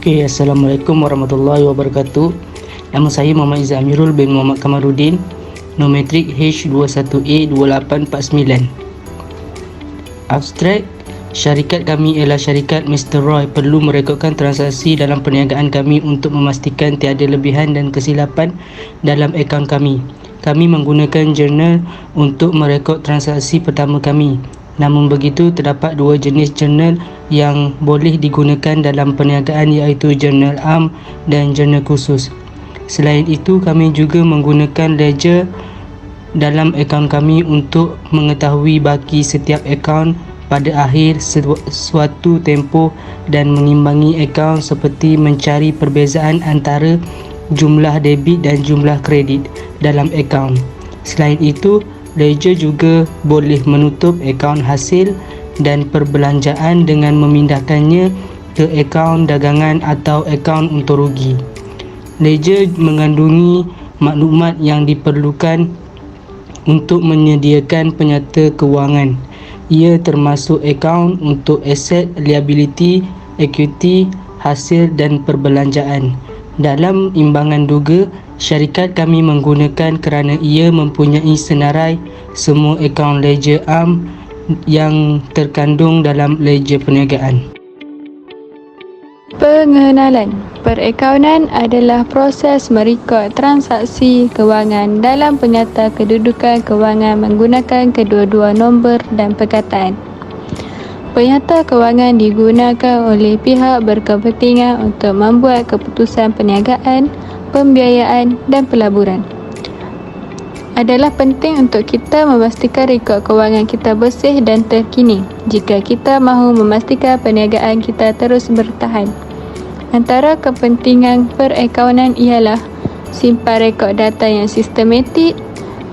Okey, Assalamualaikum warahmatullahi wabarakatuh. Nama saya Muhammad Izzat Amirul bin Muhammad Kamarudin, Nometrik H21A2849. Abstrak, syarikat kami ialah syarikat Mr. Roy perlu merekodkan transaksi dalam perniagaan kami untuk memastikan tiada lebihan dan kesilapan dalam akaun kami. Kami menggunakan jurnal untuk merekod transaksi pertama kami. Namun begitu, terdapat dua jenis jurnal yang boleh digunakan dalam perniagaan, iaitu jurnal am dan jurnal khusus. Selain itu, kami juga menggunakan ledger dalam akaun kami untuk mengetahui baki setiap akaun pada akhir suatu tempoh dan mengimbangi akaun seperti mencari perbezaan antara jumlah debit dan jumlah kredit dalam akaun. Selain itu, ledger juga boleh menutup akaun hasil dan perbelanjaan dengan memindahkannya ke akaun dagangan atau akaun untung rugi. Ledger mengandungi maklumat yang diperlukan untuk menyediakan penyata kewangan. Ia termasuk akaun untuk aset, liability, equity, hasil dan perbelanjaan. Dalam imbangan duga, syarikat kami menggunakan kerana ia mempunyai senarai semua akaun ledger am yang terkandung dalam ledger perniagaan. Pengenalan. Perakaunan adalah proses merekod transaksi kewangan dalam penyata kedudukan kewangan menggunakan kedua-dua nombor dan perkataan. Penyata kewangan digunakan oleh pihak berkepentingan untuk membuat keputusan perniagaan, pembiayaan dan pelaburan. Adalah penting untuk kita memastikan rekod kewangan kita bersih dan terkini jika kita mahu memastikan perniagaan kita terus bertahan. Antara kepentingan perakaunan ialah simpan rekod data yang sistematik,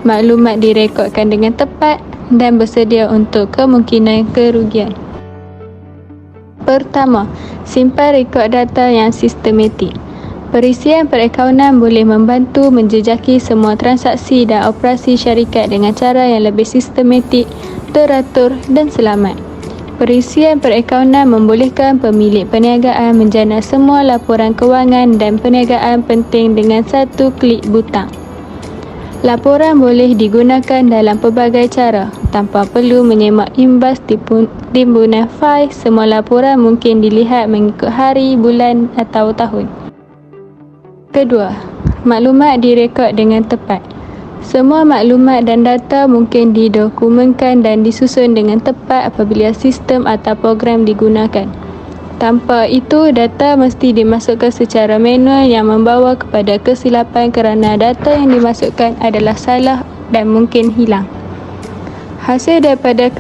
maklumat direkodkan dengan tepat dan bersedia untuk kemungkinan kerugian. Pertama, simpan rekod data yang sistematik. Perisian perakaunan boleh membantu menjejaki semua transaksi dan operasi syarikat dengan cara yang lebih sistematik, teratur dan selamat. Perisian perakaunan membolehkan pemilik perniagaan menjana semua laporan kewangan dan perniagaan penting dengan satu klik butang. Laporan boleh digunakan dalam pelbagai cara tanpa perlu menyemak imbas timbunan fail. Semua laporan mungkin dilihat mengikut hari, bulan atau tahun. Kedua, maklumat direkod dengan tepat. Semua maklumat dan data mungkin didokumenkan dan disusun dengan tepat apabila sistem atau program digunakan. Tanpa itu, data mesti dimasukkan secara manual yang membawa kepada kesilapan kerana data yang dimasukkan adalah salah dan mungkin hilang. Hasil daripada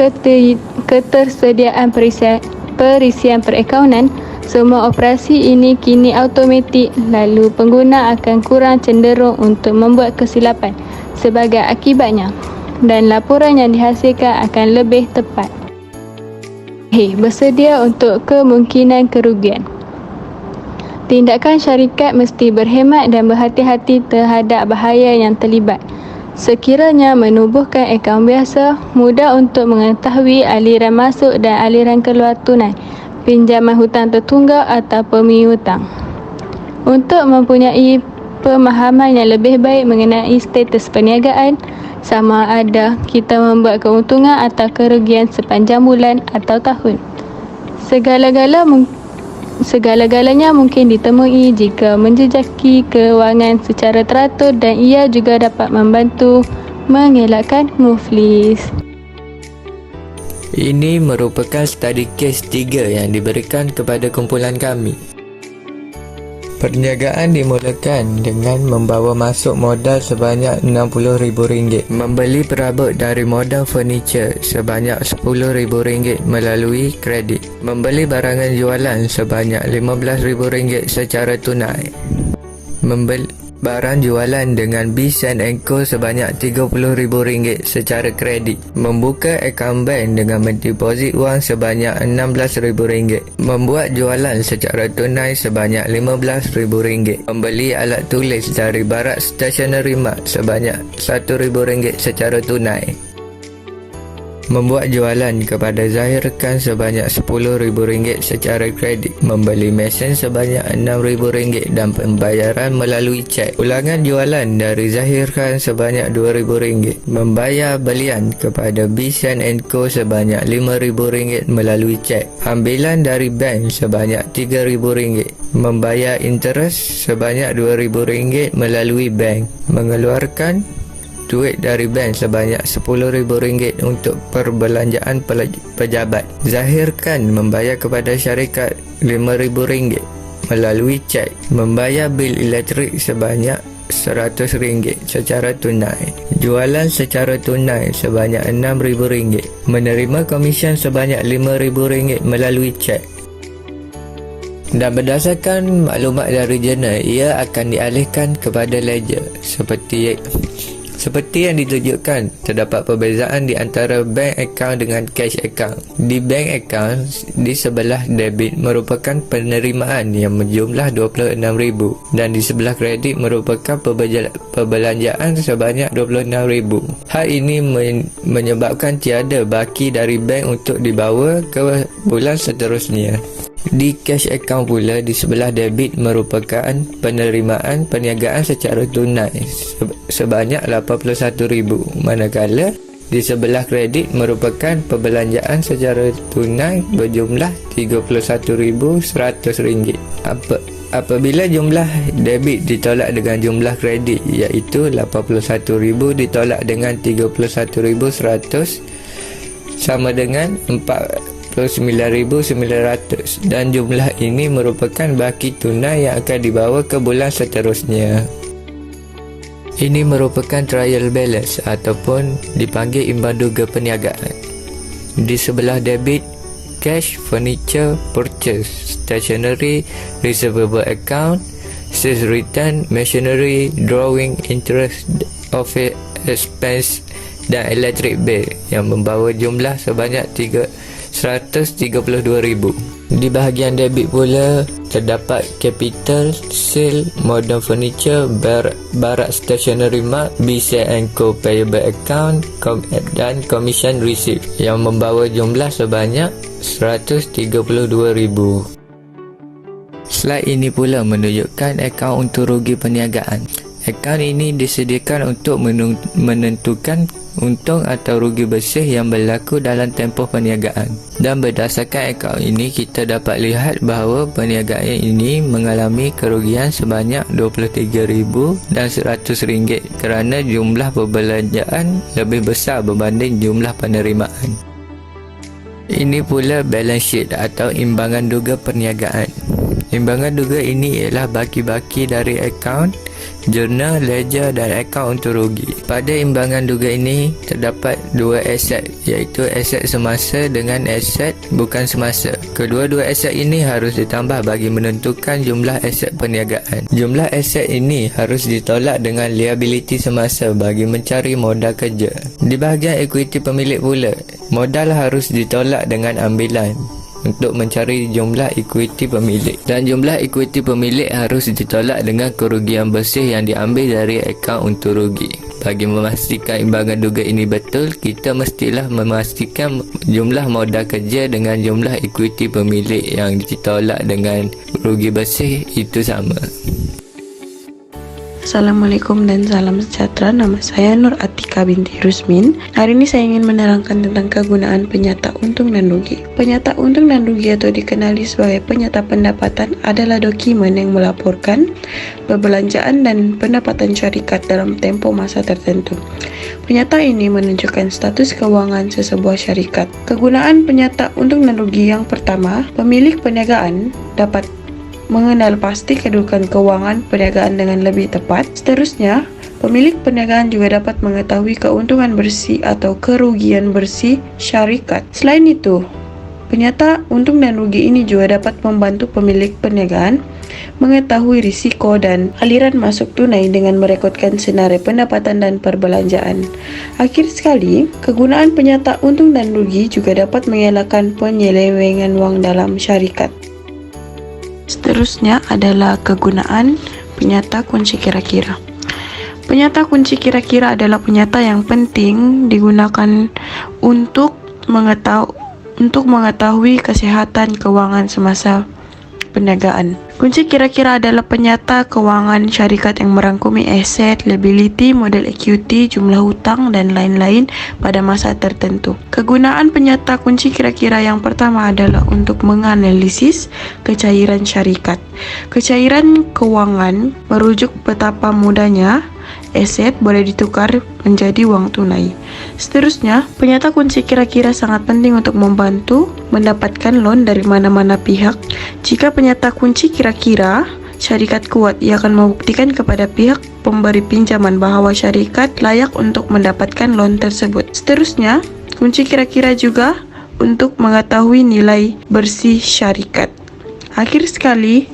ketersediaan perisian perakaunan, semua operasi ini kini automatik, lalu pengguna akan kurang cenderung untuk membuat kesilapan sebagai akibatnya, dan laporan yang dihasilkan akan lebih tepat. Bersedia untuk kemungkinan kerugian. Tindakan syarikat mesti berhemat dan berhati-hati terhadap bahaya yang terlibat. Sekiranya menubuhkan akaun biasa, mudah untuk mengetahui aliran masuk dan aliran keluar tunai, pinjaman hutang tertunggak atau pemihutang. Untuk mempunyai pemahaman yang lebih baik mengenai status perniagaan, sama ada kita membuat keuntungan atau kerugian sepanjang bulan atau tahun. Segala-galanya mungkin ditemui jika menjejaki kewangan secara teratur, dan ia juga dapat membantu mengelakkan muflis. Ini merupakan study case 3 yang diberikan kepada kumpulan kami. Perniagaan dimulakan dengan membawa masuk modal sebanyak RM60,000, membeli perabot dari modal furniture sebanyak RM10,000 melalui kredit, membeli barangan jualan sebanyak RM15,000 secara tunai, membeli barang jualan dengan Bis & Co sebanyak RM30,000 secara kredit, membuka akaun bank dengan mendeposit wang sebanyak RM16,000, membuat jualan secara tunai sebanyak RM15,000, membeli alat tulis dari Barat Stationery Mart sebanyak RM1,000 secara tunai. Membuat jualan kepada Zahir Khan sebanyak RM10,000 secara kredit, membeli mesin sebanyak RM6,000 dan pembayaran melalui cek. Ulangan jualan dari Zahir Khan sebanyak RM2,000, membayar belian kepada Bisan & Co sebanyak RM5,000 melalui cek. Ambilan dari bank sebanyak RM3,000, membayar interest sebanyak RM2,000 melalui bank, mengeluarkan duit dari bank sebanyak RM10,000 untuk perbelanjaan pejabat. Zahir Khan membayar kepada syarikat RM5,000 melalui cek, membayar bil elektrik sebanyak RM100 secara tunai, jualan secara tunai sebanyak RM6,000, menerima komisen sebanyak RM5,000 melalui cek. Dan berdasarkan maklumat dari jurnal, ia akan dialihkan kepada ledger seperti yang ditunjukkan. Terdapat perbezaan di antara bank account dengan cash account. Di bank account, di sebelah debit merupakan penerimaan yang berjumlah RM26,000 dan di sebelah kredit merupakan perbelanjaan sebanyak RM26,000. Hal ini menyebabkan tiada baki dari bank untuk dibawa ke bulan seterusnya. Di cash account pula, di sebelah debit merupakan penerimaan perniagaan secara tunai sebanyak RM81,000, manakala di sebelah kredit merupakan perbelanjaan secara tunai berjumlah RM31,100. Apabila jumlah debit ditolak dengan jumlah kredit, iaitu RM81,000 ditolak dengan RM31,100 sama dengan RM49,900, dan jumlah ini merupakan baki tunai yang akan dibawa ke bulan seterusnya. Ini merupakan trial balance ataupun dipanggil imbang duga perniagaan. Di sebelah debit, cash, furniture, purchase, stationery, receivable account, sales return, machinery, drawing, interest, office expense dan electric bill yang membawa jumlah sebanyak RM132,000. Di bahagian debit pula terdapat capital, sale, modern furniture, barat stationery mark, Bisan & Co payable account dan commission receipt yang membawa jumlah sebanyak RM132,000. Slide ini pula menunjukkan akaun untuk rugi perniagaan. Akaun ini disediakan untuk menentukan untung atau rugi bersih yang berlaku dalam tempoh perniagaan. Dan berdasarkan akaun ini, kita dapat lihat bahawa perniagaan ini mengalami kerugian sebanyak RM23,100 kerana jumlah perbelanjaan lebih besar berbanding jumlah penerimaan. Ini pula balance sheet atau imbangan duga perniagaan. Imbangan duga ini ialah baki-baki dari akaun, jurnal, ledger dan akaun untuk rugi. Pada imbangan duga ini terdapat dua aset, iaitu aset semasa dengan aset bukan semasa. Kedua-dua aset ini harus ditambah bagi menentukan jumlah aset perniagaan. Jumlah aset ini harus ditolak dengan liability semasa bagi mencari modal kerja. Di bahagian equity pemilik pula, modal harus ditolak dengan ambilan untuk mencari jumlah equity pemilik, dan jumlah equity pemilik harus ditolak dengan kerugian bersih yang diambil dari akaun untuk rugi. Bagi memastikan imbangan duga ini betul, kita mestilah memastikan jumlah modal kerja dengan jumlah equity pemilik yang ditolak dengan rugi bersih itu sama. Assalamualaikum dan salam sejahtera. Nama saya Nur Atika binti Rusmin. Hari ini saya ingin menerangkan tentang kegunaan penyata untung dan rugi. Penyata untung dan rugi atau dikenali sebagai penyata pendapatan adalah dokumen yang melaporkan perbelanjaan dan pendapatan syarikat dalam tempoh masa tertentu. Penyata ini menunjukkan status keuangan sesebuah syarikat. Kegunaan penyata untung dan rugi yang pertama, pemilik perniagaan dapat mengenal pasti kedudukan keuangan perniagaan dengan lebih tepat. Seterusnya, pemilik perniagaan juga dapat mengetahui keuntungan bersih atau kerugian bersih syarikat. Selain itu, penyata untung dan rugi ini juga dapat membantu pemilik perniagaan mengetahui risiko dan aliran masuk tunai dengan merekodkan senarai pendapatan dan perbelanjaan. Akhir sekali, kegunaan penyata untung dan rugi juga dapat mengelakkan penyelewengan wang dalam syarikat. Seterusnya adalah kegunaan penyata kunci kira-kira. Penyata kunci kira-kira adalah penyata yang penting digunakan untuk mengetahui kesehatan keuangan semasa perniagaan. Kunci kira-kira adalah penyata keuangan syarikat yang merangkumi aset, liability, model equity, jumlah hutang, dan lain-lain pada masa tertentu. Kegunaan penyata kunci kira-kira yang pertama adalah untuk menganalisis kecairan syarikat. Kecairan keuangan merujuk betapa mudahnya aset boleh ditukar menjadi uang tunai. Seterusnya, penyata kunci kira-kira sangat penting untuk membantu mendapatkan loan dari mana-mana pihak. Jika penyata kunci kira-kira syarikat kuat, ia akan membuktikan kepada pihak pemberi pinjaman bahwa syarikat layak untuk mendapatkan loan tersebut. Seterusnya, kunci kira-kira juga untuk mengetahui nilai bersih syarikat. Akhir sekali,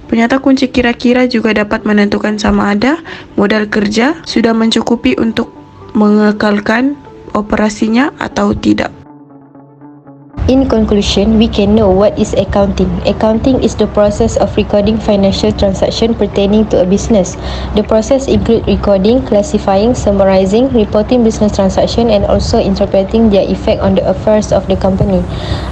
penyata kunci kira-kira juga dapat menentukan sama ada modal kerja sudah mencukupi untuk mengekalkan operasinya atau tidak. In conclusion, we can know what is accounting. Accounting is the process of recording financial transaction pertaining to a business. The process include recording, classifying, summarizing, reporting business transaction, and also interpreting their effect on the affairs of the company.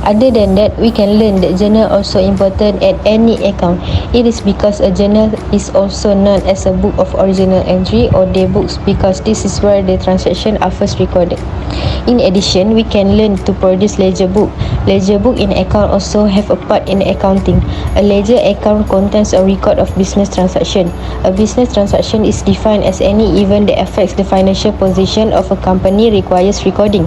Other than that, we can learn that journal also important at any account. It is because a journal is also known as a book of original entry or day books because this is where the transaction are first recorded. In addition, we can learn to produce ledger book. Ledger book in account also have a part in accounting. A ledger account contains a record of business transaction. A business transaction is defined as any event that affects the financial position of a company requires recording.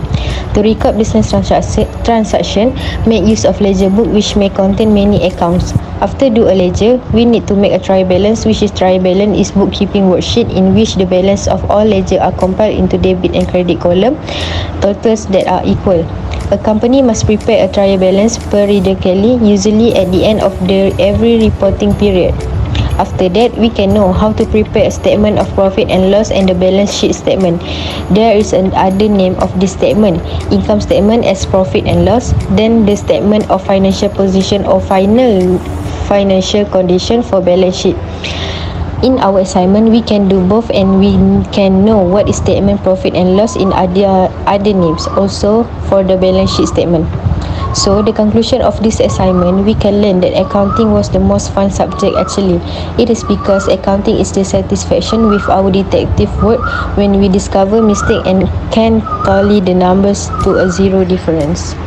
To record business transaction, make use of ledger book which may contain many accounts. After do a ledger, we need to make a trial balance, which is trial balance is bookkeeping worksheet in which the balance of all ledger are compiled into debit and credit column, totals that are equal. A company must prepare a trial balance periodically, usually at the end of every reporting period. After that, we can know how to prepare a statement of profit and loss and the balance sheet statement. There is another name of this statement, income statement as profit and loss, then the statement of financial position or final financial condition for balance sheet. In our assignment, we can do both and we can know what is statement profit and loss in other names, also for the balance sheet statement. So, the conclusion of this assignment, we can learn that accounting was the most fun subject actually. It is because accounting is the satisfaction with our detective work when we discover mistake and can tally the numbers to a zero difference.